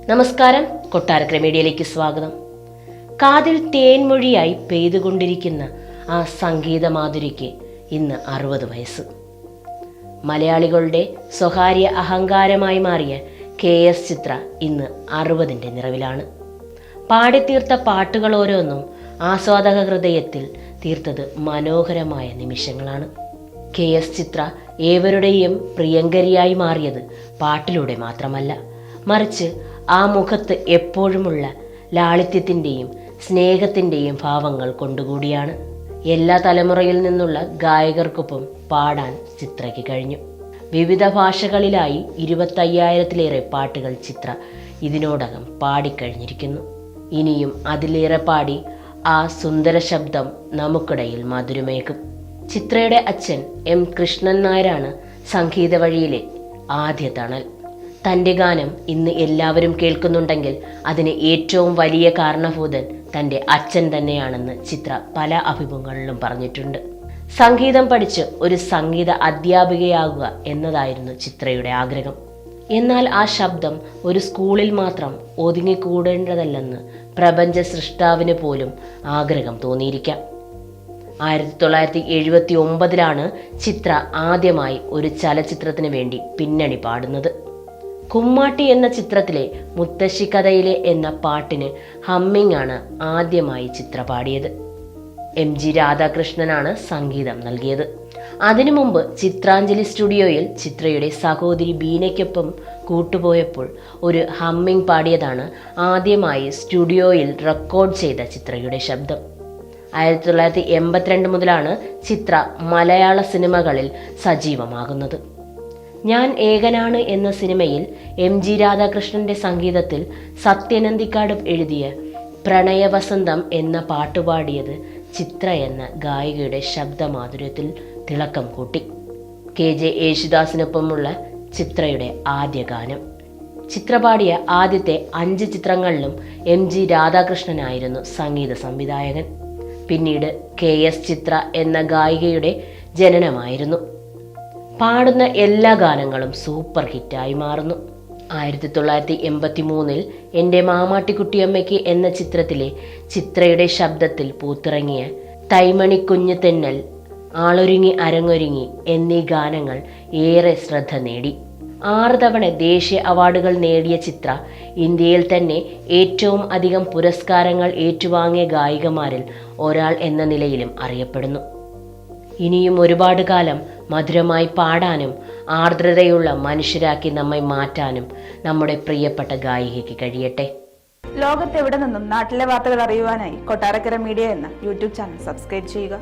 നമസ്കാരം, കൊട്ടാരക്കര മീഡിയയിലേക്ക് സ്വാഗതം. കാതിൽ തേൻമൊഴിയായി പെയ്തുകൊണ്ടിരിക്കുന്ന ആ സംഗീത മാധുരിക്ക് ഇന്ന് 60 വയസ്സ്. മലയാളികളുടെ സ്വകാര്യ അഹങ്കാരമായി മാറിയ KS ചിത്ര ഇന്ന് 60ന്റെ നിറവിലാണ്. പാടിത്തീർത്ത പാട്ടുകൾ ഓരോന്നും ആസ്വാദക ഹൃദയത്തിൽ തീർത്തത് മനോഹരമായ നിമിഷങ്ങളാണ്. KS ചിത്ര ഏവരുടെയും പ്രിയങ്കരിയായി മാറിയത് പാട്ടിലൂടെ മാത്രമല്ല, മറിച്ച് ആ മുഖത്ത് എപ്പോഴുമുള്ള ലാളിത്യത്തിൻ്റെയും സ്നേഹത്തിൻ്റെയും ഭാവങ്ങൾ കൊണ്ടുകൂടിയാണ്. എല്ലാ തലമുറയിൽ നിന്നുള്ള ഗായകർക്കൊപ്പം പാടാൻ ചിത്രയ്ക്ക് കഴിഞ്ഞു. വിവിധ ഭാഷകളിലായി 25,000-ലേറെ പാട്ടുകൾ ചിത്ര ഇതിനോടകം പാടിക്കഴിഞ്ഞിരിക്കുന്നു. ഇനിയും അതിലേറെ പാടി ആ സുന്ദര ശബ്ദം നമുക്കിടയിൽ മധുരമേകും. ചിത്രയുടെ അച്ഛൻ M. കൃഷ്ണൻ നായരാണ് സംഗീത വഴിയിലെ ആദ്യ തണൽ. തൻ്റെ ഗാനം ഇന്ന് എല്ലാവരും കേൾക്കുന്നുണ്ടെങ്കിൽ അതിന് ഏറ്റവും വലിയ കാരണഭൂതൻ തൻ്റെ അച്ഛൻ തന്നെയാണെന്ന് ചിത്ര പല അഭിമുഖങ്ങളിലും പറഞ്ഞിട്ടുണ്ട്. സംഗീതം പഠിച്ച് ഒരു സംഗീത അധ്യാപികയാകുക എന്നതായിരുന്നു ചിത്രയുടെ ആഗ്രഹം. എന്നാൽ ആ ശബ്ദം ഒരു സ്കൂളിൽ മാത്രം ഒതുങ്ങിക്കൂടേണ്ടതല്ലെന്ന് പ്രപഞ്ച സൃഷ്ടാവിന് പോലും ആഗ്രഹം തോന്നിയിരിക്കാം. 1979 ചിത്ര ആദ്യമായി ഒരു ചലച്ചിത്രത്തിന് വേണ്ടി പിന്നണി പാടുന്നത്. കുമ്മാട്ടി എന്ന ചിത്രത്തിലെ മുത്തശ്ശി കഥയിലെ എന്ന പാട്ടിന് ഹമ്മിങ് ആണ് ആദ്യമായി ചിത്ര പാടിയത്. MG രാധാകൃഷ്ണനാണ് സംഗീതം നൽകിയത്. അതിനു മുമ്പ് ചിത്രാഞ്ജലി സ്റ്റുഡിയോയിൽ ചിത്രയുടെ സഹോദരി ബീനയ്ക്കൊപ്പം കൂട്ടുപോയപ്പോൾ ഒരു ഹമ്മിങ് പാടിയതാണ് ആദ്യമായി സ്റ്റുഡിയോയിൽ റെക്കോർഡ് ചെയ്ത ചിത്രയുടെ ശബ്ദം. 1982 മുതലാണ് ചിത്ര മലയാള സിനിമകളിൽ സജീവമാകുന്നത്. ഞാൻ ഏകനാണ് എന്ന സിനിമയിൽ MG രാധാകൃഷ്ണന്റെ സംഗീതത്തിൽ സത്യനന്ദിക്കാട് എഴുതിയ പ്രണയവസന്തം എന്ന പാട്ടുപാടിയത് ചിത്ര എന്ന ഗായികയുടെ ശബ്ദമാധുര്യത്തിൽ തിളക്കം കൂട്ടി. KJ യേശുദാസിനൊപ്പമുള്ള ചിത്രയുടെ ആദ്യ ഗാനം. ചിത്ര പാടിയ ആദ്യത്തെ 5 ചിത്രങ്ങളിലും MG രാധാകൃഷ്ണനായിരുന്നു സംഗീത സംവിധായകൻ. പിന്നീട് KS ചിത്ര എന്ന ഗായികയുടെ ജനനമായിരുന്നു. പാടുന്ന എല്ലാ ഗാനങ്ങളും സൂപ്പർ ഹിറ്റായി മാറുന്നു. 1983 എൻ്റെ മാമാട്ടിക്കുട്ടിയമ്മയ്ക്ക് എന്ന ചിത്രത്തിലെ ചിത്രയുടെ ശബ്ദത്തിൽ പൂത്തിറങ്ങിയ തൈമണിക്കുഞ്ഞ് തെന്നൽ, ആളൊരുങ്ങി അരങ്ങൊരുങ്ങി എന്നീ ഗാനങ്ങൾ ഏറെ ശ്രദ്ധ നേടി. 6 തവണ ദേശീയ അവാർഡുകൾ നേടിയ ചിത്ര ഇന്ത്യയിൽ തന്നെ ഏറ്റവും അധികം പുരസ്കാരങ്ങൾ ഏറ്റുവാങ്ങിയ ഗായികമാരിൽ ഒരാൾ എന്ന നിലയിലും അറിയപ്പെടുന്നു. ഇനിയും ഒരുപാട് കാലം മധുരമായി പാടാനും ആർദ്രതയുള്ള മനുഷ്യരാക്കി നമ്മെ മാറ്റാനും നമ്മുടെ പ്രിയപ്പെട്ട ഗായികയ്ക്ക് കഴിയട്ടെ. ലോകത്തെവിടെ നിന്നും നാട്ടിലെ വാർത്തകൾ അറിയുവാനായി കൊട്ടാരക്കര മീഡിയ എന്ന യൂട്യൂബ് ചാനൽ സബ്സ്ക്രൈബ് ചെയ്യുക.